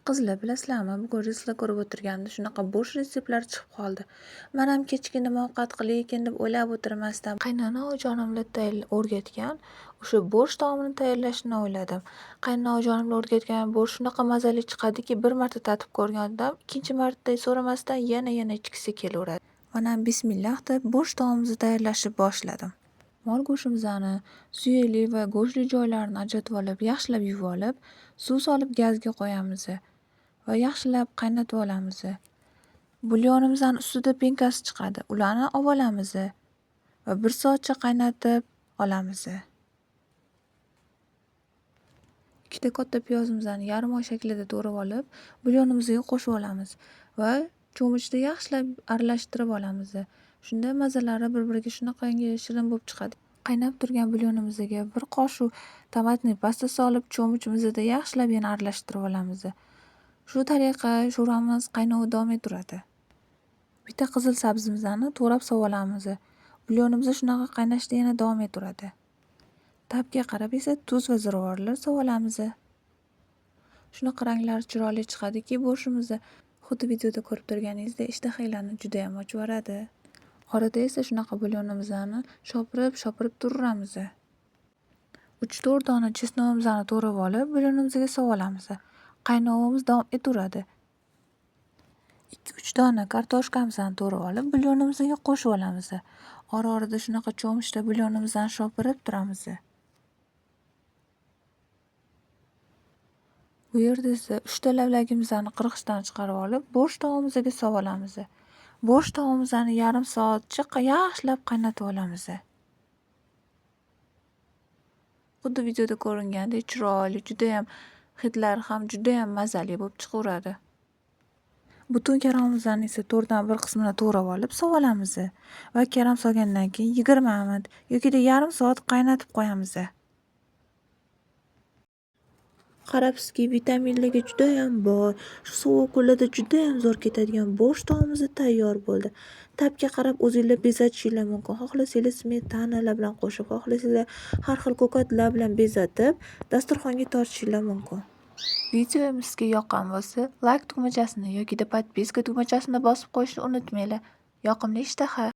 Qizlar, bilasizlarmi, bugun reelslar ko'rib o'tirganimda shunaqa bo'sh retseptlar chiqib qoldi. Men ham kechki nima ovqat qilayin deb o'ylab o'tirmasdan qaynona-ojonimlar o'rgatgan o'sha bo'sh taomni tayyorlashni o'yladim. Qaynona-ojonimlar o'rgatgan bo'sh shunaqa mazali chiqadiki, bir marta tatib ko'rgan odam ikkinchi marta so'ramasdan yana ichgisi kelaveradi. Mana bismillah deb bo'sh taomimizni tayyorlashni boshladim. Mol go'shtimizni suyakli va go'shtli joylarini ajratib olib, yaxshilab yuvib olib, suv solib gazga qo'yamiz va yaxshilab qaynatib olamiz. Bulyonimizning ustida penkasi chiqadi. Ularni olib olamiz va 1 soatcha qaynatib olamiz. Ikkita katta piyozimizni yarim oy shaklida to'g'rab olib, bulyonimizga qo'shib olamiz va cho'michda yaxshilab aralashtirib olamiz. Shunda mazalari bir-biriga shunaqangi shirin bo'lib chiqadi. Qaynab turgan bulyonimizga 1 qoshiq tomatli pasta solib, cho'michimizda yaxshilab yana aralashtirib olamiz. Shu tariqa sho'ramiz qaynovi davom ettiradi. Bitta qizil sabzimizni to'g'rab solib olamiz. Bulyonimiz shunaqa qaynashda yana davom ettiradi. Tabga qarab esa tuz va ziravorlar solib olamiz. Shunaqa ranglari chiroyli chiqadiki, bo'shimiz xuddi videoda ko'rib turganingizdek ishtahalarni juda ham ochib yuboradi. Orada esa shunaqa bulyonimizni shopirib turamiz. 3-4 dona chesnovimizni to'g'rab olib, bulyonimizga solib olamiz. Qaynog'imiz davom etaveradi. 2-3 dona kartoshkamizni to'g'rab olib, bulyonimizga qo'shib olamiz. Ora-orada shunaqa cho'michda bulyonimizni shopirib turamiz. Bu yerda esa 3 ta lavlagimizni qirg'ichdan chiqarib olib, bo'sh taomimizga solib olamiz. Bo'sh taomimizni yarim soatcha yaxshilab qaynatib olamiz. Xuddi videoda ko'ringandek chiroyli, juda ham hidlari ham juda ham mazali bo'lib chiqaveradi. Butun karamimizni esa 4dan 1 qismini to'g'rab olib solib olamiz va karam solgandan keyin 20 minut yoki yarim soat qaynatib qo'yamiz. Qarabsizki, vitaminlarga juda ham boy, shu sovuq kunlarda juda ham zo'r ketadigan bo'sh taomimiz tayyor bo'ldi. Tabga qarab o'zingizlar bezatishinglar mumkin. Xohlasangiz smetanalar bilan qo'shib, xohlasangiz har xil ko'katlar bilan bezatib, dasturxonga tortishinglar mumkin. Videomiz sizga yoqqan bo'lsa, like tugmachasini yoki podpiska tugmachasini bosib qo'yishni unutmanglar. Yoqimli ishtaha!